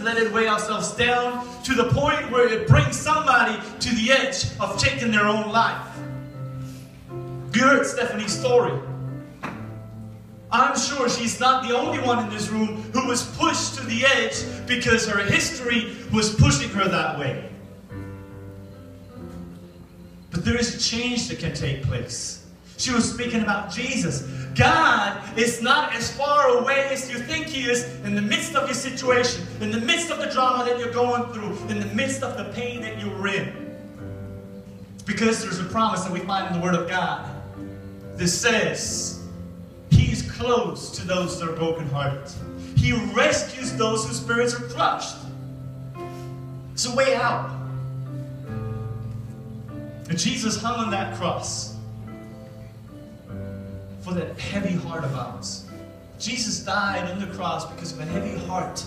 let it weigh ourselves down to the point where it brings somebody to the edge of taking their own life. You heard Stephanie's story. I'm sure she's not the only one in this room who was pushed to the edge because her history was pushing her that way. But there is a change that can take place. She was speaking about Jesus. God is not as far away as you think He is in the midst of your situation, in the midst of the drama that you're going through, in the midst of the pain that you're in. Because there's a promise that we find in the Word of God that says He is close to those that are brokenhearted. He rescues those whose spirits are crushed. It's a way out. And Jesus hung on that cross for that heavy heart of ours. Jesus died on the cross because of a heavy heart.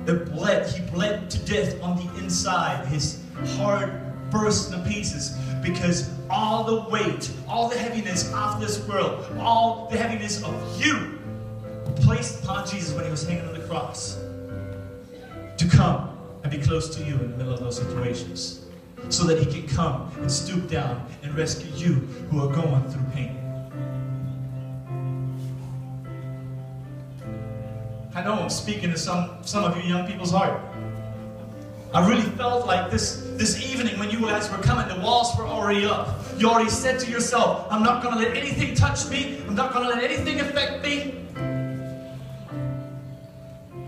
It bled. He bled to death on the inside. His heart burst into pieces because all the weight, all the heaviness of this world, all the heaviness of you placed upon Jesus when He was hanging on the cross to come and be close to you in the middle of those situations, so that He can come and stoop down and rescue you who are going through pain. I know I'm speaking to some of you young people's heart. I really felt like this evening when you guys were coming, the walls were already up. You already said to yourself, I'm not going to let anything touch me. I'm not going to let anything affect me.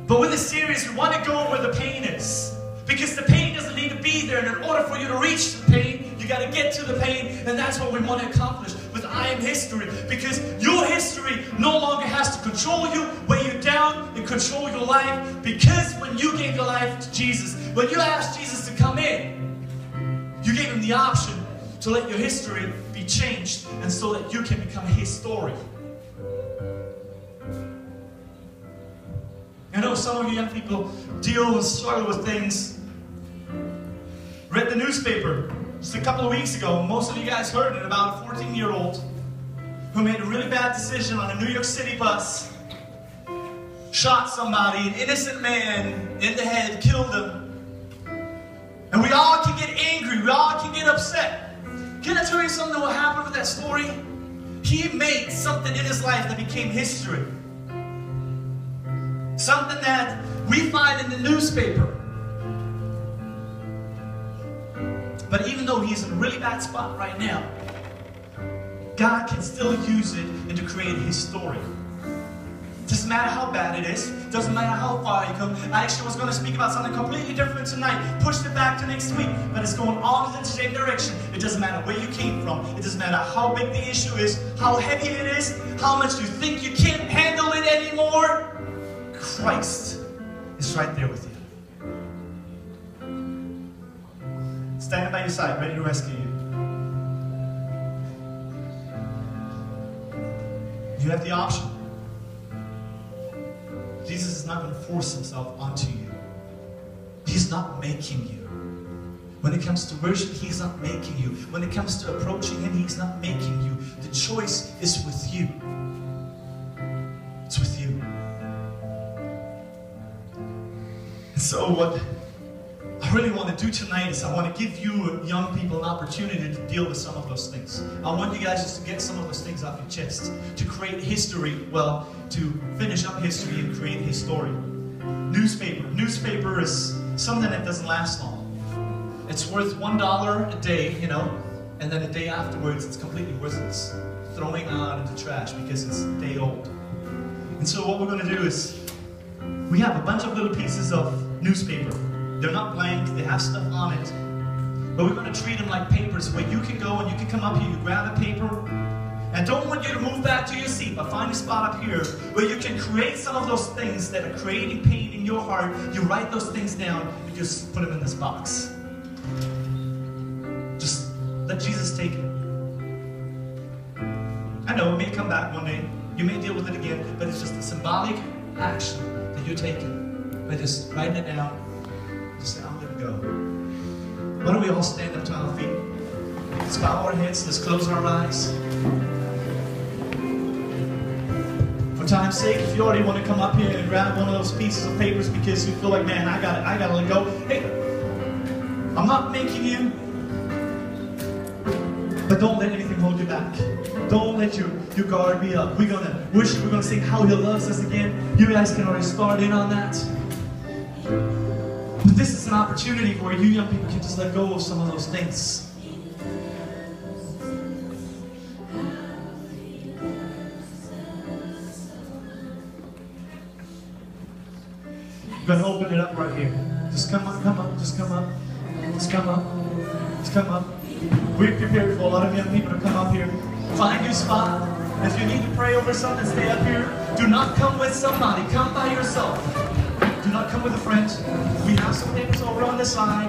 But with this series, we want to go where the pain is. Because the pain doesn't need to be there. And in order for you to reach the pain, you got to get to the pain. And that's what we want to accomplish with I Am History. Because your history no longer has to control you, weigh you down, and control your life. Because when you gave your life to Jesus, when you asked Jesus to come in, you gave Him the option to let your history be changed, and so that you can become His story. I know some of you young people deal and struggle with things. Read the newspaper just a couple of weeks ago. Most of you guys heard it about a 14-year-old who made a really bad decision on a New York City bus, shot somebody, an innocent man in the head, killed him. And we all can get angry. We all can get upset. Can I tell you something that will happen with that story? He made something in his life that became history. Something that we find in the newspaper. But even though he's in a really bad spot right now, God can still use it and to create His story. Doesn't matter how bad it is. Doesn't matter how far you come. I actually was going to speak about something completely different tonight. Pushed it back to next week. But it's going all in the same direction. It doesn't matter where you came from. It doesn't matter how big the issue is, how heavy it is, how much you think you can't handle it anymore. Christ is right there with you. Standing by your side, ready to rescue you. You have the option. Jesus is not going to force Himself onto you. He's not making you. When it comes to worship, He's not making you. When it comes to approaching Him, He's not making you. The choice is with you. It's with you. And so what I really want to do tonight is I want to give you young people an opportunity to deal with some of those things. I want you guys just to get some of those things off your chest. To create history, well, to finish up history and create His story. Newspaper. Newspaper is something that doesn't last long. It's worth $1 a day, you know, and then a day afterwards it's completely worthless. Throwing out into trash because it's a day old. And so what we're going to do is we have a bunch of little pieces of newspaper. They're not blank, they have stuff on it. But we're going to treat them like papers where you can go and you can come up here, you grab a paper. And I don't want you to move back to your seat, but find a spot up here where you can create some of those things that are creating pain in your heart. You write those things down and just put them in this box. Just let Jesus take it. I know it may come back one day. You may deal with it again, but it's just a symbolic action that you're taking. By just writing it down. Just say, I'm going to go. Why don't we all stand up to our feet? Let's bow our heads. Let's close our eyes. For time's sake, if you already want to come up here and grab one of those pieces of papers because you feel like, man, I gotta let go. Hey, I'm not making you, but don't let anything hold you back. Don't let your guard be up. We're gonna worship, we're gonna sing How He Loves Us again. You guys can already start in on that. But this is an opportunity where you young people can just let go of some of those things. I'm going to open it up right here. Just come up, just come up, just come up, just come up. We're prepared for a lot of young people to come up here. Find your spot. If you need to pray over something, stay up here. Do not come with somebody. Come by yourself. Do not come with a friend. We have some papers over on the side.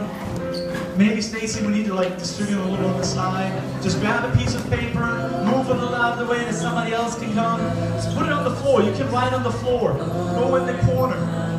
Maybe Stacy, we need to distribute a little on the side. Just grab a piece of paper, move it a little out of the way that somebody else can come. Just put it on the floor. You can write on the floor. Go in the corner.